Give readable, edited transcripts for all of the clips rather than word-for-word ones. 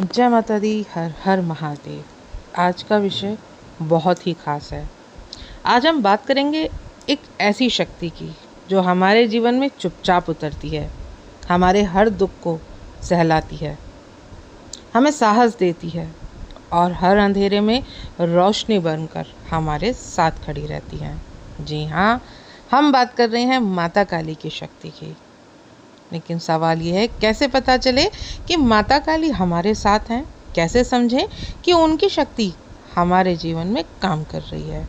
जय माता दी। हर हर महादेव। आज का विषय बहुत ही खास है। आज हम बात करेंगे एक ऐसी शक्ति की जो हमारे जीवन में चुपचाप उतरती है, हमारे हर दुख को सहलाती है, हमें साहस देती है और हर अंधेरे में रोशनी बनकर हमारे साथ खड़ी रहती है। जी हाँ, हम बात कर रहे हैं माता काली की शक्ति की। लेकिन सवाल ये है, कैसे पता चले कि माता काली हमारे साथ हैं? कैसे समझें कि उनकी शक्ति हमारे जीवन में काम कर रही है?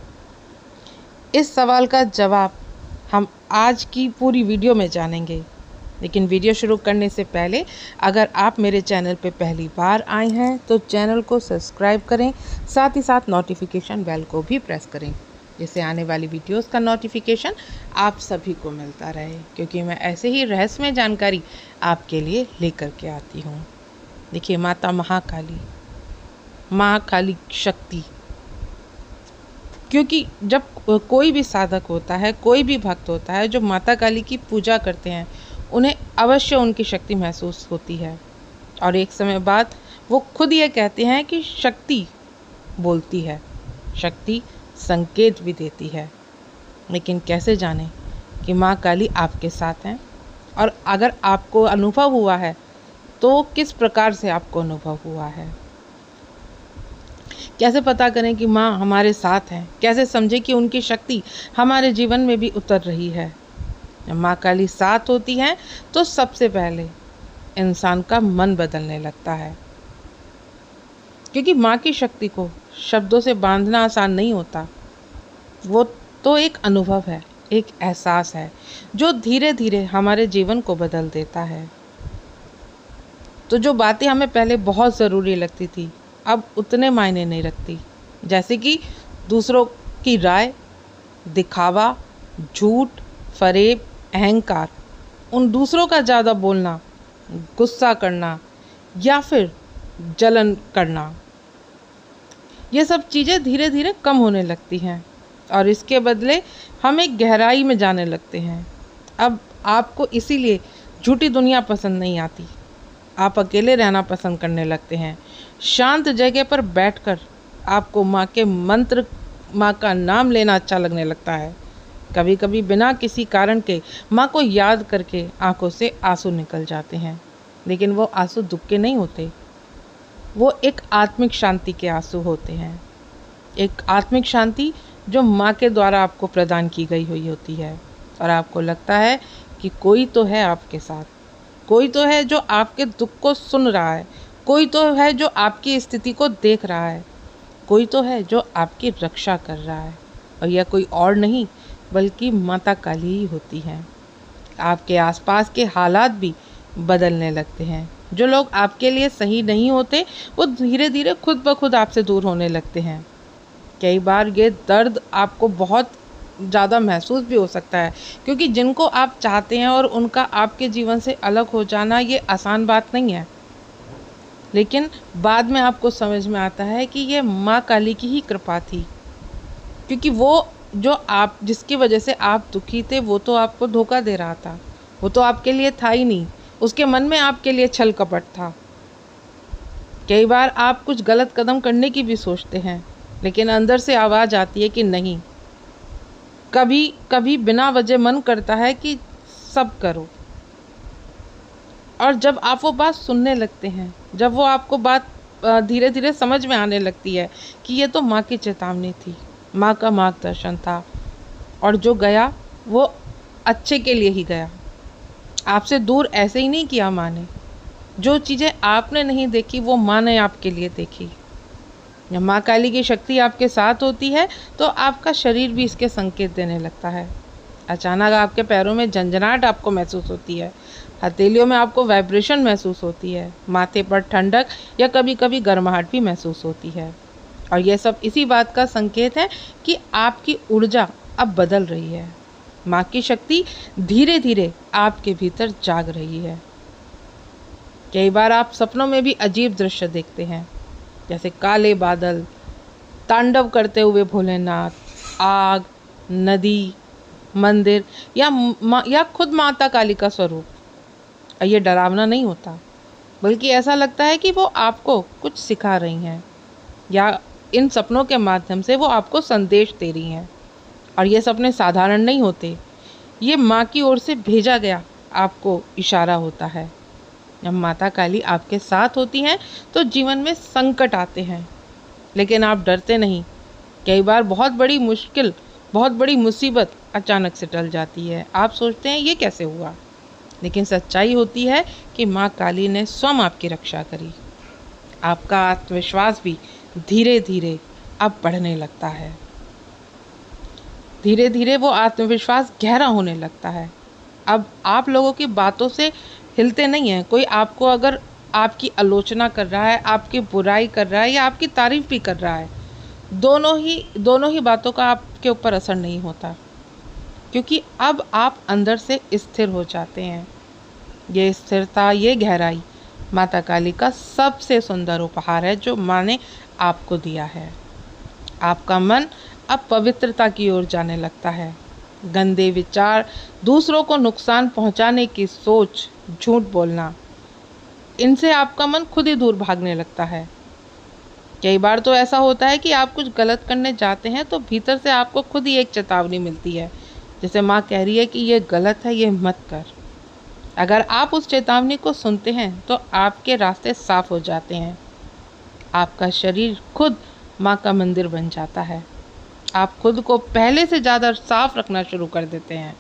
इस सवाल का जवाब हम आज की पूरी वीडियो में जानेंगे। लेकिन वीडियो शुरू करने से पहले अगर आप मेरे चैनल पे पहली बार आए हैं तो चैनल को सब्सक्राइब करें, साथ ही साथ नोटिफिकेशन बेल को भी प्रेस करें, जिससे आने वाली वीडियोस का नोटिफिकेशन आप सभी को मिलता रहे, क्योंकि मैं ऐसे ही रहस्यमय जानकारी आपके लिए लेकर के आती हूँ। देखिए, माता महाकाली, महाकाली शक्ति, क्योंकि जब कोई भी साधक होता है, कोई भी भक्त होता है जो माता काली की पूजा करते हैं, उन्हें अवश्य उनकी शक्ति महसूस होती है। और एक समय बाद वो खुद ये कहते हैं कि शक्ति बोलती है, शक्ति संकेत भी देती है। लेकिन कैसे जानें कि माँ काली आपके साथ हैं? और अगर आपको अनुभव हुआ है तो किस प्रकार से आपको अनुभव हुआ है? कैसे पता करें कि माँ हमारे साथ हैं? कैसे समझें कि उनकी शक्ति हमारे जीवन में भी उतर रही है? जब माँ काली साथ होती हैं तो सबसे पहले इंसान का मन बदलने लगता है, क्योंकि माँ की शक्ति को शब्दों से बांधना आसान नहीं होता। वो तो एक अनुभव है, एक एहसास है जो धीरे धीरे हमारे जीवन को बदल देता है। तो जो बातें हमें पहले बहुत ज़रूरी लगती थी, अब उतने मायने नहीं रखती। जैसे कि दूसरों की राय, दिखावा, झूठ, फरेब, अहंकार, उन दूसरों का ज़्यादा बोलना, गुस्सा करना या फिर जलन करना, ये सब चीज़ें धीरे धीरे कम होने लगती हैं और इसके बदले हम एक गहराई में जाने लगते हैं। अब आपको इसीलिए झूठी दुनिया पसंद नहीं आती, आप अकेले रहना पसंद करने लगते हैं। शांत जगह पर बैठकर आपको माँ के मंत्र, माँ का नाम लेना अच्छा लगने लगता है। कभी कभी बिना किसी कारण के माँ को याद करके आंखों से आंसू निकल जाते हैं, लेकिन वो आंसू दुख के नहीं होते, वो एक आत्मिक शांति के आंसू होते हैं। एक आत्मिक शांति जो माँ के द्वारा आपको प्रदान की गई हुई होती है और आपको लगता है कि कोई तो है आपके साथ, कोई तो है जो आपके दुख को सुन रहा है, कोई तो है जो आपकी स्थिति को देख रहा है, कोई तो है जो आपकी रक्षा कर रहा है। और यह कोई और नहीं बल्कि माता काली ही होती हैं। आपके आसपास के हालात भी बदलने लगते हैं। जो लोग आपके लिए सही नहीं होते वो धीरे धीरे खुद ब खुद आपसे दूर होने लगते हैं। कई बार ये दर्द आपको बहुत ज़्यादा महसूस भी हो सकता है, क्योंकि जिनको आप चाहते हैं और उनका आपके जीवन से अलग हो जाना ये आसान बात नहीं है। लेकिन बाद में आपको समझ में आता है कि ये माँ काली की ही कृपा थी, क्योंकि वो जो आप, जिसकी वजह से आप दुखी थे, वो तो आपको धोखा दे रहा था, वो तो आपके लिए था ही नहीं, उसके मन में आपके लिए छल कपट था। कई बार आप कुछ गलत कदम करने की भी सोचते हैं, लेकिन अंदर से आवाज़ आती है कि नहीं। कभी कभी बिना वजह मन करता है कि सब करो, और जब आप वो बात सुनने लगते हैं, जब वो आपको बात धीरे धीरे समझ में आने लगती है कि ये तो माँ की चेतावनी थी, माँ का मार्गदर्शन था, और जो गया वो अच्छे के लिए ही गया। आपसे दूर ऐसे ही नहीं किया माँ ने। जो चीज़ें आपने नहीं देखी वो माँ ने आपके लिए देखी। जब माँ काली की शक्ति आपके साथ होती है तो आपका शरीर भी इसके संकेत देने लगता है। अचानक आपके पैरों में झंझनाहट आपको महसूस होती है, हथेलियों में आपको वाइब्रेशन महसूस होती है, माथे पर ठंडक या कभी कभी गर्माहट भी महसूस होती है। और यह सब इसी बात का संकेत है कि आपकी ऊर्जा अब बदल रही है। माँ की शक्ति धीरे धीरे आपके भीतर जाग रही है। कई बार आप सपनों में भी अजीब दृश्य देखते हैं, जैसे काले बादल, तांडव करते हुए भोलेनाथ, आग, नदी, मंदिर या खुद माता काली का स्वरूप। ये डरावना नहीं होता, बल्कि ऐसा लगता है कि वो आपको कुछ सिखा रही हैं या इन सपनों के माध्यम से वो आपको संदेश दे रही हैं। और ये सपने साधारण नहीं होते, ये माँ की ओर से भेजा गया आपको इशारा होता है। जब माता काली आपके साथ होती हैं तो जीवन में संकट आते हैं, लेकिन आप डरते नहीं। कई बार बहुत बड़ी मुश्किल, बहुत बड़ी मुसीबत अचानक से टल जाती है। आप सोचते हैं ये कैसे हुआ, लेकिन सच्चाई होती है कि माँ काली ने स्वयं आपकी रक्षा करी। आपका आत्मविश्वास भी धीरे धीरे अब बढ़ने लगता है। धीरे धीरे वो आत्मविश्वास गहरा होने लगता है। अब आप लोगों की बातों से हिलते नहीं हैं। कोई आपको अगर आपकी आलोचना कर रहा है, आपकी बुराई कर रहा है या आपकी तारीफ भी कर रहा है, दोनों ही बातों का आपके ऊपर असर नहीं होता, क्योंकि अब आप अंदर से स्थिर हो जाते हैं। ये स्थिरता, ये गहराई माता काली का सबसे सुंदर उपहार है जो माँ ने आपको दिया है। आपका मन अब पवित्रता की ओर जाने लगता है। गंदे विचार, दूसरों को नुकसान पहुंचाने की सोच, झूठ बोलना, इनसे आपका मन खुद ही दूर भागने लगता है। कई बार तो ऐसा होता है कि आप कुछ गलत करने जाते हैं तो भीतर से आपको खुद ही एक चेतावनी मिलती है, जैसे माँ कह रही है कि ये गलत है, ये मत कर। अगर आप उस चेतावनी को सुनते हैं तो आपके रास्ते साफ हो जाते हैं। आपका शरीर खुद माँ का मंदिर बन जाता है। आप खुद को पहले से ज़्यादा साफ रखना शुरू कर देते हैं।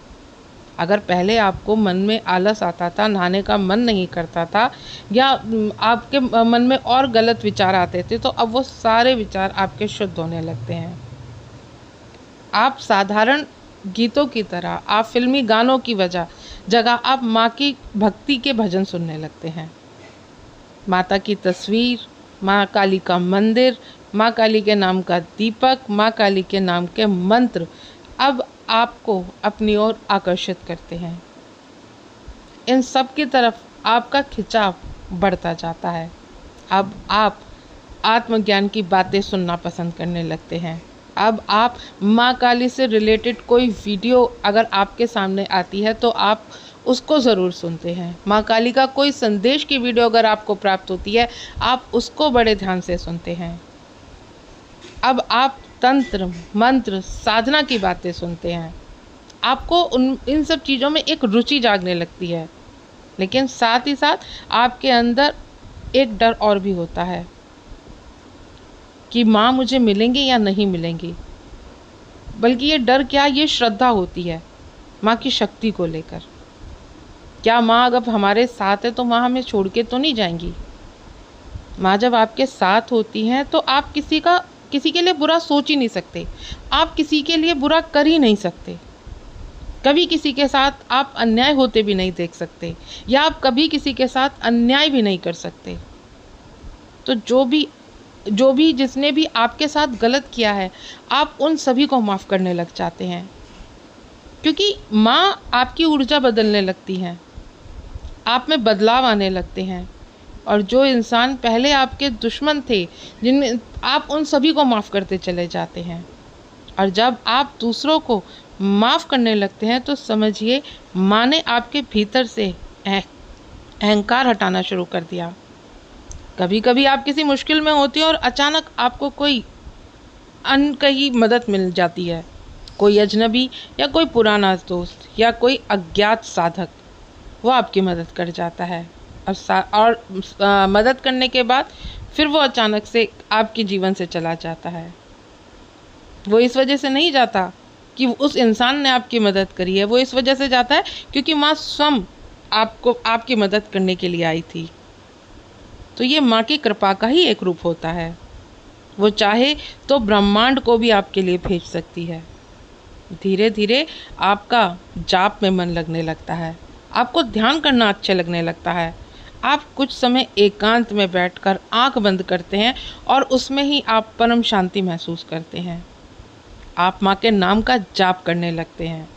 अगर पहले आपको मन में आलस आता था, नहाने का मन नहीं करता था या आपके मन में और गलत विचार आते थे, तो अब वो सारे विचार आपके शुद्ध होने लगते हैं। आप साधारण गीतों की तरह, आप फिल्मी गानों की जगह आप माँ की भक्ति के भजन सुनने लगते हैं। माता की तस्वीर, माँ काली का मंदिर, माँ काली के नाम का दीपक, माँ काली के नाम के मंत्र अब आपको अपनी ओर आकर्षित करते हैं। इन सब की तरफ आपका खिंचाव बढ़ता जाता है। अब आप आत्मज्ञान की बातें सुनना पसंद करने लगते हैं। अब आप माँ काली से रिलेटेड कोई वीडियो अगर आपके सामने आती है तो आप उसको ज़रूर सुनते हैं। माँ काली का कोई संदेश की वीडियो अगर आपको प्राप्त होती है, आप उसको बड़े ध्यान से सुनते हैं। अब आप तंत्र, मंत्र, साधना की बातें सुनते हैं। आपको इन सब चीज़ों में एक रुचि जागने लगती है, लेकिन साथ ही साथ आपके अंदर एक डर और भी होता है कि माँ मुझे मिलेंगी या नहीं मिलेंगी। बल्कि ये डर क्या, ये श्रद्धा होती है माँ की शक्ति को लेकर। क्या माँ अगर हमारे साथ है तो माँ हमें छोड़ के तो नहीं जाएंगी। माँ जब आपके साथ होती हैं तो आप किसी के लिए बुरा सोच ही नहीं सकते, आप किसी के लिए बुरा कर ही नहीं सकते। कभी किसी के साथ आप अन्याय होते भी नहीं देख सकते, या आप कभी किसी के साथ अन्याय भी नहीं कर सकते। तो जो भी जिसने भी आपके साथ गलत किया है, आप उन सभी को माफ़ करने लग जाते हैं, क्योंकि माँ आपकी ऊर्जा बदलने लगती है, आप में बदलाव आने लगते हैं। और जो इंसान पहले आपके दुश्मन थे, जिन आप उन सभी को माफ़ करते चले जाते हैं। और जब आप दूसरों को माफ़ करने लगते हैं तो समझिए माँ ने आपके भीतर से अहंकार हटाना शुरू कर दिया। कभी कभी आप किसी मुश्किल में होती हैं और अचानक आपको कोई अनकही मदद मिल जाती है। कोई अजनबी या कोई पुराना दोस्त या कोई अज्ञात साधक, वो आपकी मदद कर जाता है। और मदद करने के बाद फिर वो अचानक से आपके जीवन से चला जाता है। वो इस वजह से नहीं जाता कि उस इंसान ने आपकी मदद करी है, वो इस वजह से जाता है क्योंकि माँ स्वयं आपकी मदद करने के लिए आई थी। तो ये माँ की कृपा का ही एक रूप होता है। वो चाहे तो ब्रह्मांड को भी आपके लिए भेज सकती है। धीरे धीरे आपका जाप में मन लगने लगता है, आपको ध्यान करना अच्छा लगने लगता है। आप कुछ समय एकांत में बैठकर आंख बंद करते हैं और उसमें ही आप परम शांति महसूस करते हैं। आप माँ के नाम का जाप करने लगते हैं।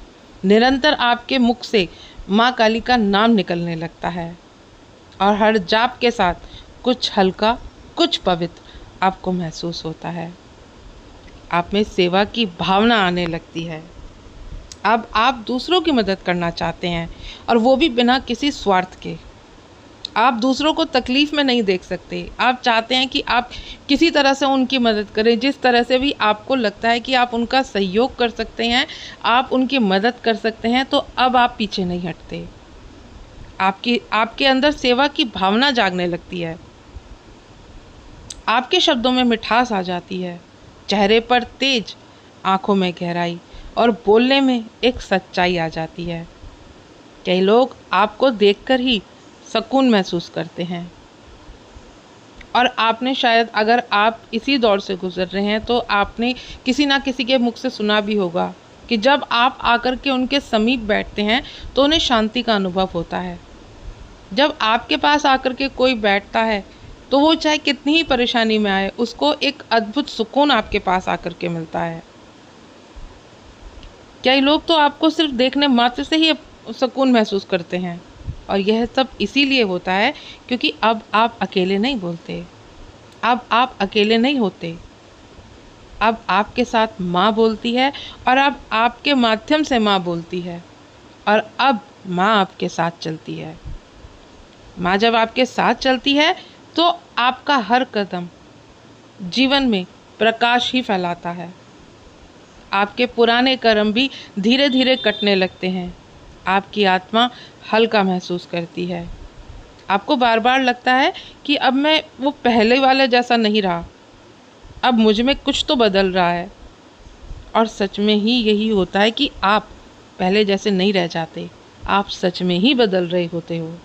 निरंतर आपके मुख से माँ काली का नाम निकलने लगता है और हर जाप के साथ कुछ हल्का, कुछ पवित्र आपको महसूस होता है। आप में सेवा की भावना आने लगती है। अब आप दूसरों की मदद करना चाहते हैं, और वो भी बिना किसी स्वार्थ के। आप दूसरों को तकलीफ़ में नहीं देख सकते। आप चाहते हैं कि आप किसी तरह से उनकी मदद करें, जिस तरह से भी आपको लगता है कि आप उनका सहयोग कर सकते हैं, आप उनकी मदद कर सकते हैं, तो अब आप पीछे नहीं हटते। आपके अंदर सेवा की भावना जागने लगती है। आपके शब्दों में मिठास आ जाती है, चेहरे पर तेज, आँखों में गहराई और बोलने में एक सच्चाई आ जाती है। कई लोग आपको देखकर ही सुकून महसूस करते हैं। और आपने शायद, अगर आप इसी दौर से गुजर रहे हैं, तो आपने किसी ना किसी के मुख से सुना भी होगा कि जब आप आकर के उनके समीप बैठते हैं तो उन्हें शांति का अनुभव होता है। जब आपके पास आकर के कोई बैठता है तो वो चाहे कितनी ही परेशानी में आए, उसको एक अद्भुत सुकून आपके पास आकर के मिलता है। कई लोग तो आपको सिर्फ देखने मात्र से ही सुकून महसूस करते हैं, और यह सब इसीलिए होता है क्योंकि अब आप अकेले नहीं बोलते, अब आप अकेले नहीं होते। अब आपके साथ माँ बोलती है, और अब आपके माध्यम से माँ बोलती है, और अब माँ आपके साथ चलती है। माँ जब आपके साथ चलती है तो आपका हर कदम जीवन में प्रकाश ही फैलाता है। आपके पुराने कर्म भी धीरे धीरे कटने लगते हैं। आपकी आत्मा हल्का महसूस करती है। आपको बार बार लगता है कि अब मैं वो पहले वाले जैसा नहीं रहा, अब मुझ में कुछ तो बदल रहा है। और सच में ही यही होता है कि आप पहले जैसे नहीं रह जाते, आप सच में ही बदल रहे होते हो।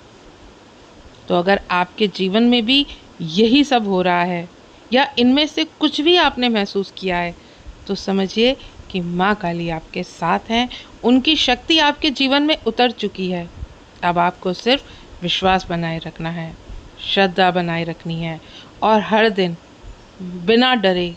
तो अगर आपके जीवन में भी यही सब हो रहा है, या इनमें से कुछ भी आपने महसूस किया है, तो समझिए कि माँ काली आपके साथ हैं। उनकी शक्ति आपके जीवन में उतर चुकी है। अब आपको सिर्फ विश्वास बनाए रखना है, श्रद्धा बनाए रखनी है, और हर दिन बिना डरे